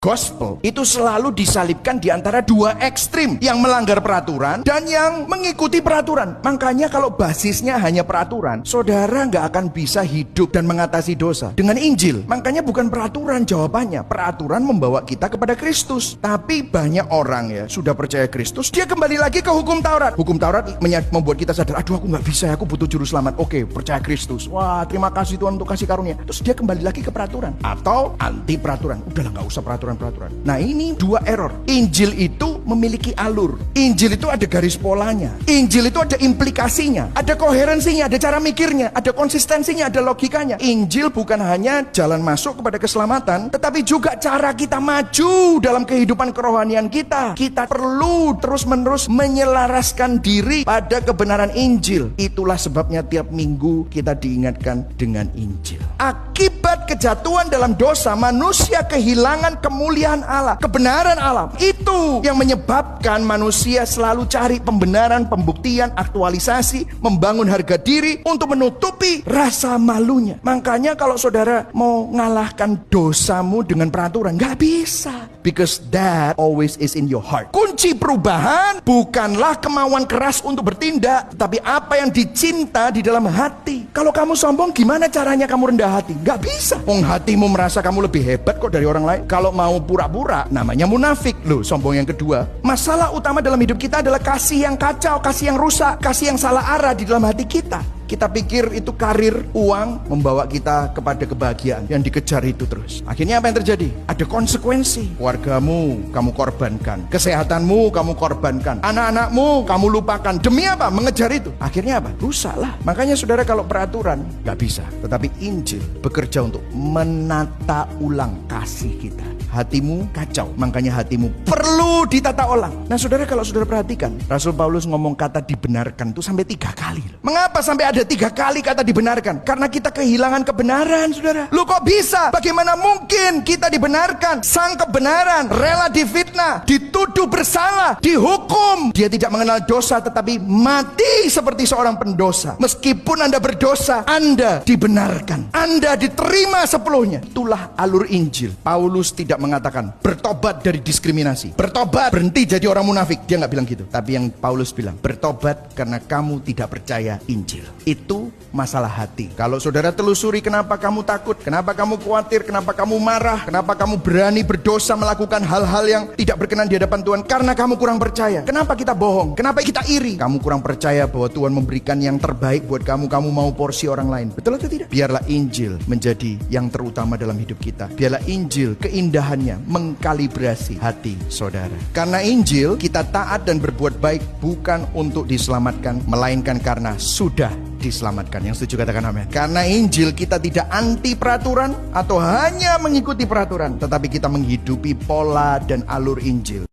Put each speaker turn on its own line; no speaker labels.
Gospel itu selalu disalibkan di antara dua ekstrim, yang melanggar peraturan dan yang mengikuti peraturan. Makanya kalau basisnya hanya peraturan, saudara nggak akan bisa hidup dan mengatasi dosa dengan Injil. Makanya bukan peraturan jawabannya. Peraturan membawa kita kepada Kristus. Tapi banyak orang ya sudah percaya Kristus, dia kembali lagi ke hukum Taurat. Hukum Taurat membuat kita sadar, aduh aku nggak bisa, aku butuh juru selamat. Oke, percaya Kristus. Wah, terima kasih Tuhan untuk kasih karunia. Terus dia kembali lagi ke peraturan atau anti peraturan. Udahlah, nggak usah peraturan. Nah, ini dua error. Injil itu memiliki alur. Injil itu ada garis polanya. Injil itu ada implikasinya, ada koherensinya, ada cara mikirnya, ada konsistensinya, ada logikanya. Injil bukan hanya jalan masuk kepada keselamatan, tetapi juga cara kita maju dalam kehidupan kerohanian kita. Kita perlu terus-menerus menyelaraskan diri pada kebenaran Injil. Itulah sebabnya tiap minggu kita diingatkan dengan Injil. Akibat kejatuhan dalam dosa, manusia kehilangan kemuliaan Allah, kebenaran Allah. Itu yang menyebabkan manusia selalu cari pembenaran, pembuktian, aktualisasi, membangun harga diri untuk menutupi rasa malunya. Makanya kalau saudara mau ngalahkan dosamu dengan peraturan, nggak bisa. Because that always is in your heart. Kunci perubahan bukanlah kemauan keras untuk bertindak, tetapi apa yang dicinta di dalam hati. Kalau kamu sombong, gimana caranya kamu rendah hati? Nggak bisa. Hatimu merasa kamu lebih hebat kok dari orang lain. Kalau mau pura-pura, namanya munafik. Loh, sombong yang kedua. Masalah utama dalam hidup kita adalah kasih yang kacau, kasih yang rusak, kasih yang salah arah di dalam hati kita. Kita pikir itu karir, uang membawa kita kepada kebahagiaan, yang dikejar itu terus. Akhirnya apa yang terjadi? Ada konsekuensi. Keluargamu kamu korbankan, kesehatanmu kamu korbankan, anak-anakmu kamu lupakan. Demi apa? Mengejar itu. Akhirnya apa? Rusaklah. Makanya saudara, kalau peraturan nggak bisa, tetapi Injil bekerja untuk menata ulang kasih kita. Hatimu kacau, makanya hatimu perlu ditata ulang. Nah saudara, kalau saudara perhatikan, Rasul Paulus ngomong kata dibenarkan itu sampai 3 kali. Mengapa sampai ada 3 kali kata dibenarkan? Karena kita kehilangan kebenaran, saudara. Lu kok bisa? Bagaimana mungkin kita dibenarkan? Sang kebenaran rela difitnah, dituduh bersalah, dihukum. Dia tidak mengenal dosa, tetapi mati seperti seorang pendosa. Meskipun Anda berdosa, Anda dibenarkan, Anda diterima sepenuhnya. Itulah alur Injil. Paulus tidak mengatakan bertobat dari diskriminasi, bertobat berhenti jadi orang munafik. Dia nggak bilang gitu. Tapi yang Paulus bilang, bertobat karena kamu tidak percaya Injil. Itu masalah hati. Kalau saudara telusuri kenapa kamu takut, kenapa kamu khawatir, kenapa kamu marah, kenapa kamu berani berdosa, melakukan hal-hal yang tidak berkenan di hadapan Tuhan, karena kamu kurang percaya. Kenapa kita bohong? Kenapa kita iri? Kamu kurang percaya bahwa Tuhan memberikan yang terbaik buat kamu. Kamu mau porsi orang lain. Betul atau tidak? Biarlah Injil menjadi yang terutama dalam hidup kita. Biarlah Injil, keindahannya mengkalibrasi hati saudara. Karena Injil, kita taat dan berbuat baik bukan untuk diselamatkan, melainkan karena sudah diselamatkan. Yang setuju katakan amin. Karena Injil, kita tidak anti peraturan atau hanya mengikuti peraturan, tetapi kita menghidupi pola dan alur Injil.